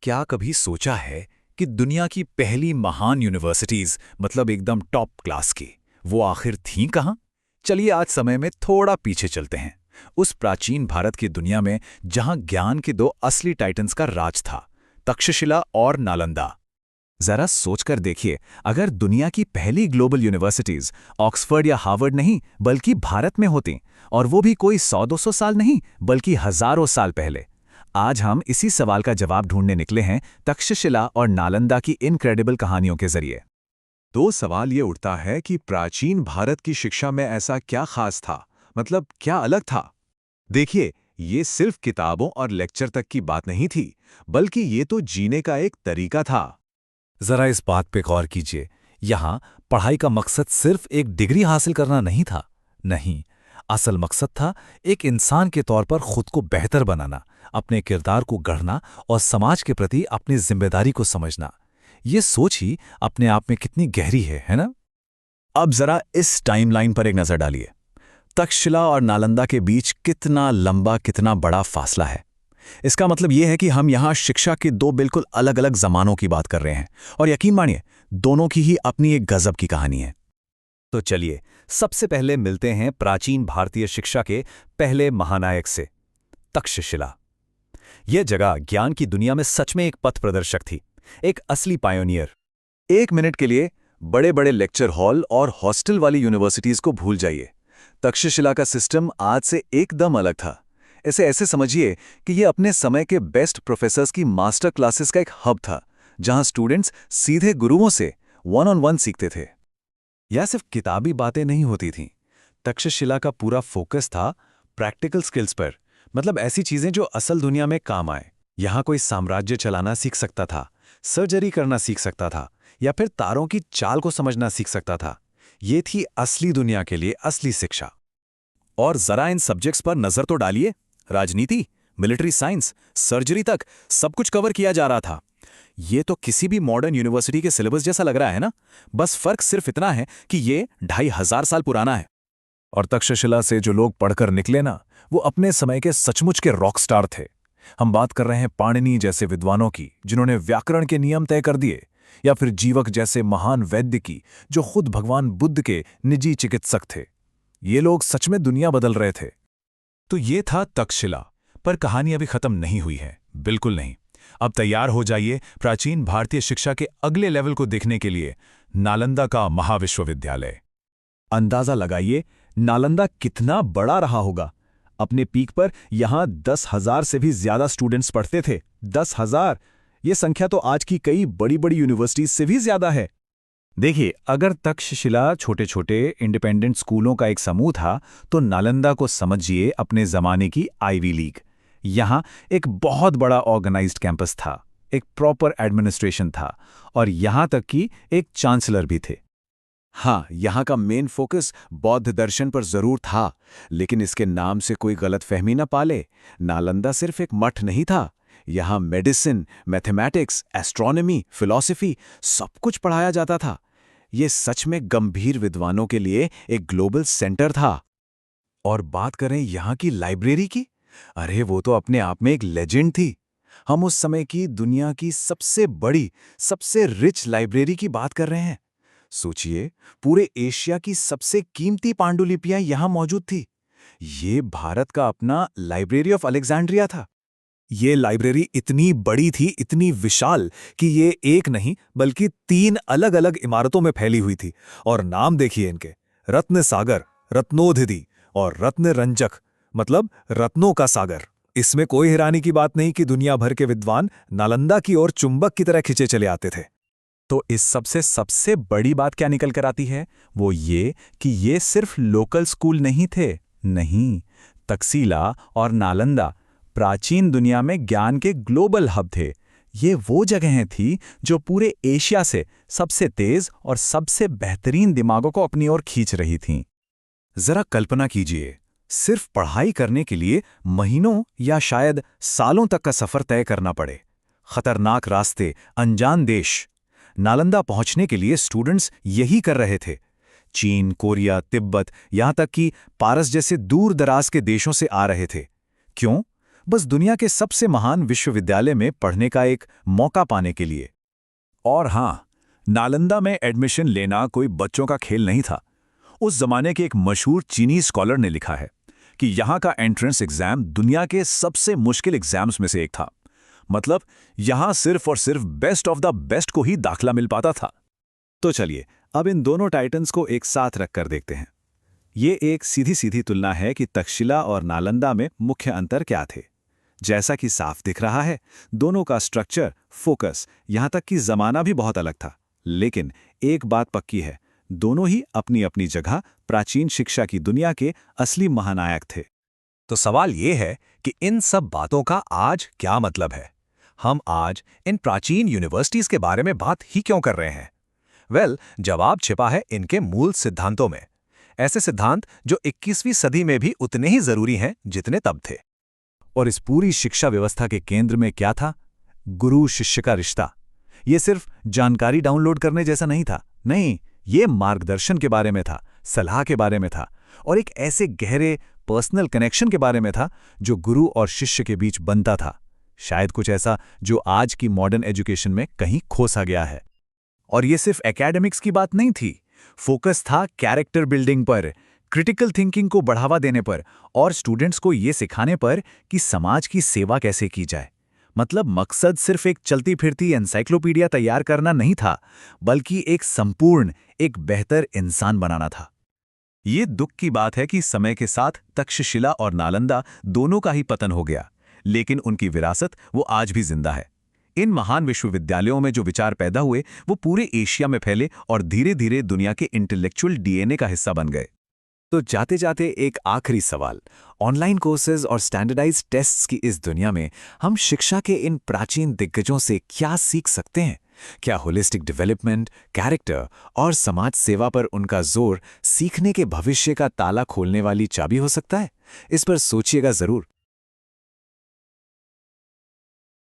क्या कभी सोचा है कि दुनिया की पहली महान यूनिवर्सिटीज मतलब एकदम टॉप क्लास की वो आखिर थीं कहाँ? चलिए आज समय में थोड़ा पीछे चलते हैं। उस प्राचीन भारत की दुनिया में जहां ज्ञान के दो असली टाइटन्स का राज था, तक्षशिला और नालंदा। जरा सोचकर देखिए, अगर दुनिया की पहली ग्लोबल यूनिवर्सिटीज ऑक्सफोर्ड या हार्वर्ड नहीं बल्कि भारत में होती, और वो भी कोई 100-200 साल नहीं बल्कि हजारों साल पहले। आज हम इसी सवाल का जवाब ढूंढने निकले हैं तक्षशिला और नालंदा की इनक्रेडिबल कहानियों के जरिए। तो सवाल ये उठता है कि प्राचीन भारत की शिक्षा में ऐसा क्या खास था, मतलब क्या अलग था। देखिए, ये सिर्फ किताबों और लेक्चर तक की बात नहीं थी, बल्कि ये तो जीने का एक तरीका था। जरा इस बात पे गौर कीजिए, यहाँ पढ़ाई का मकसद सिर्फ एक डिग्री हासिल करना नहीं था। नहीं, असल मकसद था एक इंसान के तौर पर खुद को बेहतर बनाना, अपने किरदार को गढ़ना और समाज के प्रति अपनी जिम्मेदारी को समझना। ये सोच ही अपने आप में कितनी गहरी है ना? अब जरा इस टाइमलाइन पर एक नजर डालिए। तक्षशिला और नालंदा के बीच कितना लंबा, कितना बड़ा फासला है। इसका मतलब यह है कि हम यहाँ शिक्षा के दो बिल्कुल अलग अलग जमानों की बात कर रहे हैं, और यकीन मानिए, दोनों की ही अपनी एक गजब की कहानी है। तो चलिए सबसे पहले मिलते हैं प्राचीन भारतीय शिक्षा के पहले महानायक से, तक्षशिला। यह जगह ज्ञान की दुनिया में सच में एक पथ प्रदर्शक थी, एक असली पायोनियर। एक मिनट के लिए बड़े बड़े लेक्चर हॉल और हॉस्टल वाली यूनिवर्सिटीज को भूल जाइए। तक्षशिला का सिस्टम आज से एकदम अलग था। इसे ऐसे समझिए कि यह अपने समय के बेस्ट प्रोफेसर्स की मास्टर क्लासेस का एक हब था, जहां स्टूडेंट्स सीधे गुरुओं से वन ऑन वन सीखते थे। यह सिर्फ किताबी बातें नहीं होती थीं। तक्षशिला का पूरा फोकस था प्रैक्टिकल स्किल्स पर, मतलब ऐसी चीजें जो असल दुनिया में काम आए। यहाँ कोई साम्राज्य चलाना सीख सकता था, सर्जरी करना सीख सकता था, या फिर तारों की चाल को समझना सीख सकता था। ये थी असली दुनिया के लिए असली शिक्षा। और जरा इन सब्जेक्ट्स पर नजर तो डालिए। राजनीति, मिलिट्री साइंस, सर्जरी तक सब कुछ कवर किया जा रहा था। ये तो किसी भी मॉडर्न यूनिवर्सिटी के सिलेबस जैसा लग रहा है ना? बस फर्क सिर्फ इतना है कि ये 2500 साल पुराना है। और तक्षशिला से जो लोग पढ़कर निकले ना, वो अपने समय के सचमुच के रॉक स्टार थे। हम बात कर रहे हैं पाणिनि जैसे विद्वानों की, जिन्होंने व्याकरण के नियम तय कर दिए, या फिर जीवक जैसे महान वैद्य की, जो खुद भगवान बुद्ध के निजी चिकित्सक थे। ये लोग सच में दुनिया बदल रहे थे। तो ये था तक्षशिला, पर कहानी अभी खत्म नहीं हुई है, बिल्कुल नहीं। अब तैयार हो जाइए प्राचीन भारतीय शिक्षा के अगले लेवल को देखने के लिए, नालंदा का महाविश्वविद्यालय। अंदाजा लगाइए नालंदा कितना बड़ा रहा होगा। अपने पीक पर यहां 10,000 से भी ज्यादा स्टूडेंट्स पढ़ते थे। 10,000! ये संख्या तो आज की कई बड़ी बड़ी यूनिवर्सिटीज से भी ज्यादा है। देखिए, अगर तक्षशिला छोटे छोटे इंडिपेंडेंट स्कूलों का एक समूह था, तो नालंदा को समझिए अपने जमाने की आईवी लीग। यहाँ एक बहुत बड़ा ऑर्गेनाइज्ड कैंपस था, एक प्रॉपर एडमिनिस्ट्रेशन था, और यहाँ तक कि एक चांसलर भी थे। हाँ, यहाँ का मेन फोकस बौद्ध दर्शन पर जरूर था, लेकिन इसके नाम से कोई गलतफहमी न पाले। नालंदा सिर्फ एक मठ नहीं था। यहाँ मेडिसिन, मैथमेटिक्स, एस्ट्रोनॉमी, फिलॉसफी सब कुछ पढ़ाया जाता था। ये सच में गंभीर विद्वानों के लिए एक ग्लोबल सेंटर था। और बात करें यहाँ की लाइब्रेरी की, अरे वो तो अपने आप में एक लेजेंड थी। हम उस समय की दुनिया की सबसे बड़ी, सबसे रिच लाइब्रेरी की बात कर रहे हैं। सोचिए, पूरे एशिया की सबसे कीमती पांडुलिपियां यहाँ मौजूद थी। ये भारत का अपना लाइब्रेरी ऑफ अलेक्जेंड्रिया था। ये लाइब्रेरी इतनी बड़ी थी, इतनी विशाल, कि ये एक नहीं बल्कि 3 अलग अलग इमारतों में फैली हुई थी। और नाम देखिए इनके, रत्न सागर, रत्नोधि और रत्न रंजक, मतलब रत्नों का सागर। इसमें कोई हैरानी की बात नहीं कि दुनिया भर के विद्वान नालंदा की ओर चुंबक की तरह खिंचे चले आते थे। तो इस सबसे बड़ी बात क्या निकल कर आती है, वो ये कि ये सिर्फ लोकल स्कूल नहीं थे। नहीं, तक्षशिला और नालंदा प्राचीन दुनिया में ज्ञान के ग्लोबल हब थे। ये वो जगहें थी जो पूरे एशिया से सबसे तेज और सबसे बेहतरीन दिमागों को अपनी ओर खींच रही थीं। जरा कल्पना कीजिए, सिर्फ पढ़ाई करने के लिए महीनों या शायद सालों तक का सफर तय करना पड़े। खतरनाक रास्ते, अनजान देश। नालंदा पहुंचने के लिए स्टूडेंट्स यही कर रहे थे। चीन, कोरिया, तिब्बत, यहां तक कि पारस जैसे दूर दराज के देशों से आ रहे थे। क्यों? बस दुनिया के सबसे महान विश्वविद्यालय में पढ़ने का एक मौका पाने के लिए। और हाँ, नालंदा में एडमिशन लेना कोई बच्चों का खेल नहीं था। उस जमाने के एक मशहूर चीनी स्कॉलर ने लिखा है कि यहाँ का एंट्रेंस एग्जाम दुनिया के सबसे मुश्किल एग्जाम्स में से एक था। मतलब यहाँ सिर्फ और सिर्फ बेस्ट ऑफ द बेस्ट को ही दाखला मिल पाता था। तो चलिए अब इन दोनों टाइटन्स को एक साथ रखकर देखते हैं। ये एक सीधी सीधी तुलना है कि तक्षशिला और नालंदा में मुख्य अंतर क्या थे। जैसा कि साफ दिख रहा है, दोनों का स्ट्रक्चर, फोकस, यहाँ तक कि जमाना भी बहुत अलग था। लेकिन एक बात पक्की है, दोनों ही अपनी अपनी जगह प्राचीन शिक्षा की दुनिया के असली महानायक थे। तो सवाल ये है कि इन सब बातों का आज क्या मतलब है? हम आज इन प्राचीन यूनिवर्सिटीज के बारे में बात ही क्यों कर रहे हैं? जवाब छिपा है इनके मूल सिद्धांतों में। ऐसे सिद्धांत जो 21वीं सदी में भी उतने ही जरूरी हैं जितने तब थे। और इस पूरी शिक्षा व्यवस्था के केंद्र में क्या था? गुरु शिष्य का रिश्ता। ये सिर्फ जानकारी डाउनलोड करने जैसा नहीं था। नहीं, ये मार्गदर्शन के बारे में था, सलाह के बारे में था, और एक ऐसे गहरे पर्सनल कनेक्शन के बारे में था जो गुरु और शिष्य के बीच बनता था। शायद कुछ ऐसा जो आज की मॉडर्न एजुकेशन में कहीं खो सा गया है। और ये सिर्फ एकेडमिक्स की बात नहीं थी। फोकस था कैरेक्टर बिल्डिंग पर, क्रिटिकल थिंकिंग को बढ़ावा देने पर, और स्टूडेंट्स को ये सिखाने पर कि समाज की सेवा कैसे की जाए। मतलब मकसद सिर्फ एक चलती फिरती एनसाइक्लोपीडिया तैयार करना नहीं था, बल्कि एक संपूर्ण, एक बेहतर इंसान बनाना था। ये दुख की बात है कि समय के साथ तक्षशिला और नालंदा दोनों का ही पतन हो गया, लेकिन उनकी विरासत वो आज भी जिंदा है। इन महान विश्वविद्यालयों में जो विचार पैदा हुए वो पूरे एशिया में फैले और धीरे धीरे दुनिया के इंटेलेक्चुअल डीएनए का हिस्सा बन गए। तो जाते जाते एक आखिरी सवाल, ऑनलाइन कोर्सेज और स्टैंडर्डाइज्ड टेस्ट्स की इस दुनिया में हम शिक्षा के इन प्राचीन दिग्गजों से क्या सीख सकते हैं? क्या होलिस्टिक डेवलपमेंट, कैरेक्टर और समाज सेवा पर उनका जोर सीखने के भविष्य का ताला खोलने वाली चाबी हो सकता है? इस पर सोचिएगा जरूर।